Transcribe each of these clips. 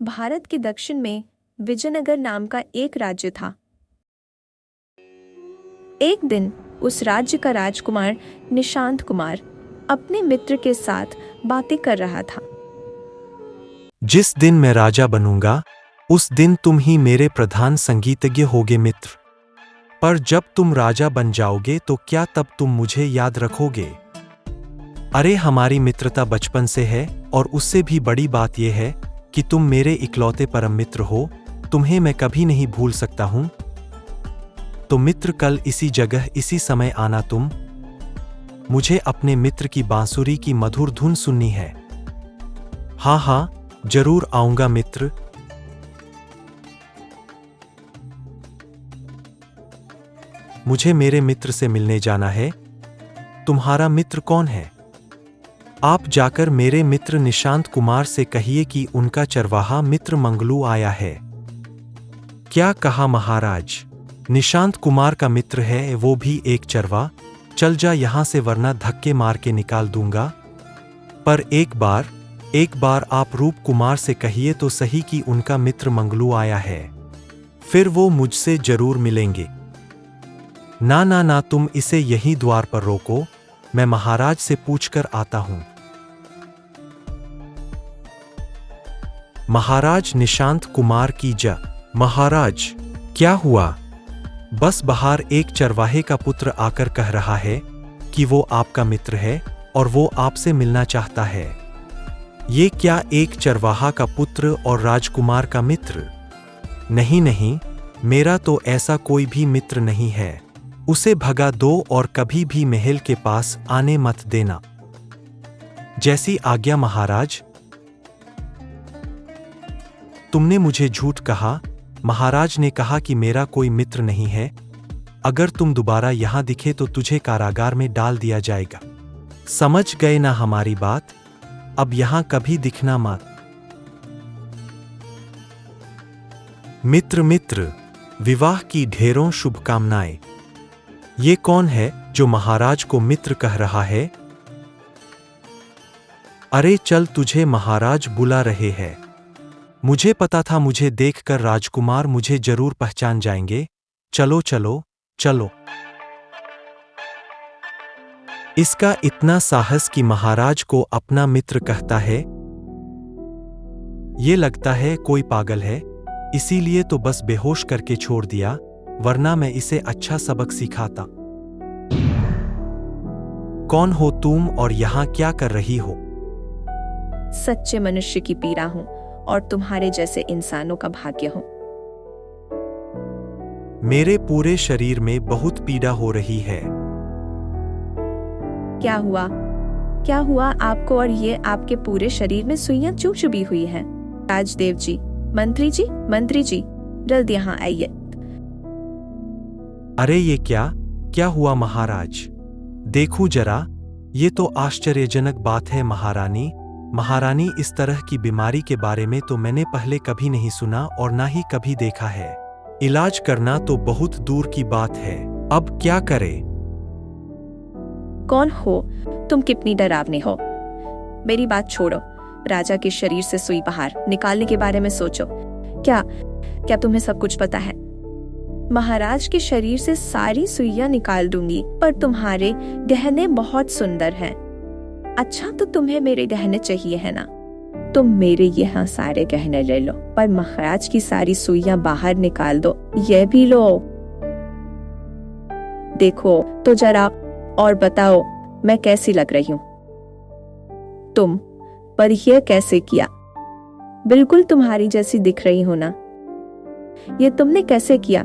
भारत के दक्षिण में विजयनगर नाम का एक राज्य था। एक दिन उस राज्य का राजकुमार निशांत कुमार अपने मित्र के साथ बातें कर रहा था। जिस दिन मैं राजा बनूंगा उस दिन तुम ही मेरे प्रधान संगीतज्ञ होगे मित्र। पर जब तुम राजा बन जाओगे तो क्या तब तुम मुझे याद रखोगे? अरे हमारी मित्रता बचपन से है और उससे भी बड़ी बात यह है कि तुम मेरे इकलौते परम मित्र हो। तुम्हें मैं कभी नहीं भूल सकता हूं। तो मित्र कल इसी जगह इसी समय आना तुम। मुझे अपने मित्र की बांसुरी की मधुर धुन सुननी है। हाँ हाँ जरूर आऊंगा मित्र। मुझे मेरे मित्र से मिलने जाना है। तुम्हारा मित्र कौन है? आप जाकर मेरे मित्र निशांत कुमार से कहिए कि उनका चरवाहा मित्र मंगलू आया है। क्या कहा महाराज? निशांत कुमार का मित्र है वो भी एक चरवा। चल जा यहां से वरना धक्के मार के निकाल दूंगा। पर एक बार आप रूप कुमार से कहिए तो सही कि उनका मित्र मंगलू आया है। फिर वो मुझसे जरूर मिलेंगे। ना ना ना तुम इसे यहीं द्वार पर रोको। मैं महाराज से पूछकर आता हूं। महाराज निशांत कुमार की जय। महाराज क्या हुआ? बस बाहर एक चरवाहे का पुत्र आकर कह रहा है कि वो आपका मित्र है और वो आपसे मिलना चाहता है। ये क्या एक चरवाहा का पुत्र और राजकुमार का मित्र? नहीं नहीं, मेरा तो ऐसा कोई भी मित्र नहीं है। उसे भगा दो और कभी भी महल के पास आने मत देना। जैसी आज्ञा महाराज। तुमने मुझे झूठ कहा। महाराज ने कहा कि मेरा कोई मित्र नहीं है। अगर तुम दोबारा यहां दिखे तो तुझे कारागार में डाल दिया जाएगा। समझ गए ना हमारी बात? अब यहां कभी दिखना मत। मित्र विवाह की ढेरों शुभकामनाएं। ये कौन है जो महाराज को मित्र कह रहा है? अरे चल तुझे महाराज बुला रहे हैं। मुझे पता था मुझे देखकर राजकुमार मुझे जरूर पहचान जाएंगे। चलो चलो चलो। इसका इतना साहस कि महाराज को अपना मित्र कहता है। ये लगता है कोई पागल है, इसीलिए तो बस बेहोश करके छोड़ दिया, वरना मैं इसे अच्छा सबक सिखाता। कौन हो तुम और यहां क्या कर रही हो? सच्चे मनुष्य की पीड़ा हूँ और तुम्हारे जैसे इंसानों का भाग्य हूँ। मेरे पूरे शरीर में बहुत पीड़ा हो रही है। क्या हुआ? क्या हुआ आपको? और ये आपके पूरे शरीर में सुइयां क्यों चुभी हुई हैं? राजदेव जी, मंत्री जी, जल्द यहाँ आइए। अरे ये क्या हुआ महाराज? देखो जरा, ये तो आश्चर्यजनक बात है महारानी, इस तरह की बीमारी के बारे में तो मैंने पहले कभी नहीं सुना और ना ही कभी देखा है। इलाज करना तो बहुत दूर की बात है। अब क्या करें? कौन हो तुम? कितनी डरावने हो। मेरी बात छोड़ो, राजा के शरीर से सुई बाहर निकालने के बारे में सोचो। क्या तुम्हें सब कुछ पता है? महाराज के शरीर से सारी सुइयां निकाल दूंगी, पर तुम्हारे गहने बहुत सुंदर हैं। अच्छा तो तुम्हें मेरे गहने चाहिए है ना? तुम मेरे यहाँ सारे गहने ले लो, पर महाराज की सारी सुइयां बाहर निकाल दो। ये भी लो। देखो तो जरा और बताओ मैं कैसी लग रही हूँ? तुम पर यह कैसे किया? बिल्कुल तुम्हारी जैसी दिख रही हो ना? ये तुमने कैसे किया?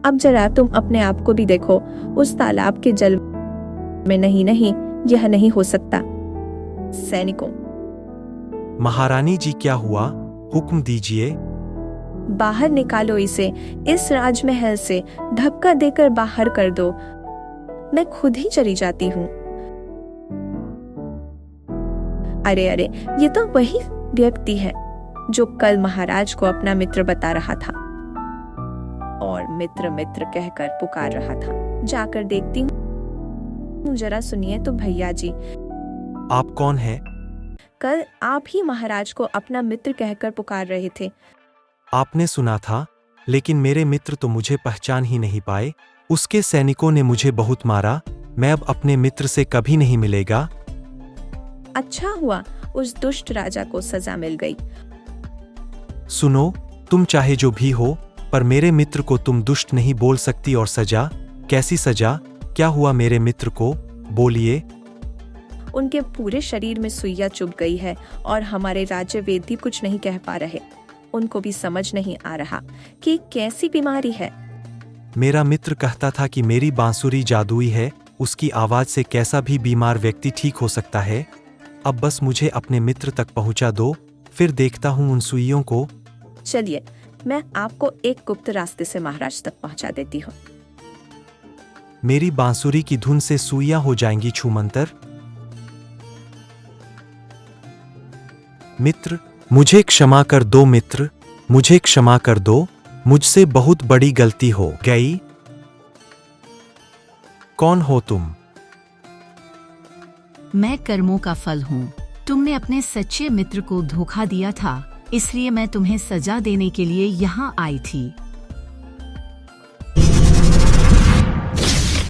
अब जरा तुम अपने आप को भी देखो। उस तालाब के जल में नहीं, यह नहीं हो सकता। सैनिकों। महारानी जी क्या हुआ? हुक्म दीजिए। बाहर निकालो इसे, इस राजमहल से धक्का देकर बाहर कर दो। मैं खुद ही चली जाती हूँ। अरे ये तो वही व्यक्ति है जो कल महाराज को अपना मित्र बता रहा था और मित्र कहकर पुकार रहा था। जाकर देखती हूँ। जरा सुनिए तो भैया जी। आप कौन है? कल आप ही महाराज को अपना मित्र कहकर पुकार रहे थे। आपने सुना था, लेकिन मेरे मित्र तो मुझे पहचान ही नहीं पाए। उसके सैनिकों ने मुझे बहुत मारा। मैं अब अपने मित्र से कभी नहीं मिलेगा। अच्छा हुआ उस दुष्ट राजा को सजा मिल गई। सुनो, तुम चाहे जो भी हो, पर मेरे मित्र को तुम दुष्ट नहीं बोल सकती। और सजा? कैसी सजा? क्या हुआ मेरे मित्र को? बोलिए। उनके पूरे शरीर में सुइयां चुभ गई है और हमारे राज्य वेदी कुछ नहीं कह पा रहे। उनको भी समझ नहीं आ रहा कि कैसी बीमारी है। मेरा मित्र कहता था कि मेरी बांसुरी जादुई है, उसकी आवाज से कैसा भी बीमार व्यक्ति ठीक हो सकता है। अब बस मुझे अपने मित्र तक पहुंचा दो, फिर देखता हूं उन सुइयों को। चलिए, मैं आपको एक गुप्त रास्ते से महाराज तक पहुंचा देती हूँ। मेरी बांसुरी की धुन से सुइयां हो जाएंगी छूमंतर। मित्र, मुझे क्षमा कर दो मित्र, मुझे क्षमा कर दो, मुझसे बहुत बड़ी गलती हो गई। कौन हो तुम? मैं कर्मों का फल हूँ। तुमने अपने सच्चे मित्र को धोखा दिया था, इसलिए मैं तुम्हें सजा देने के लिए यहाँ आई थी।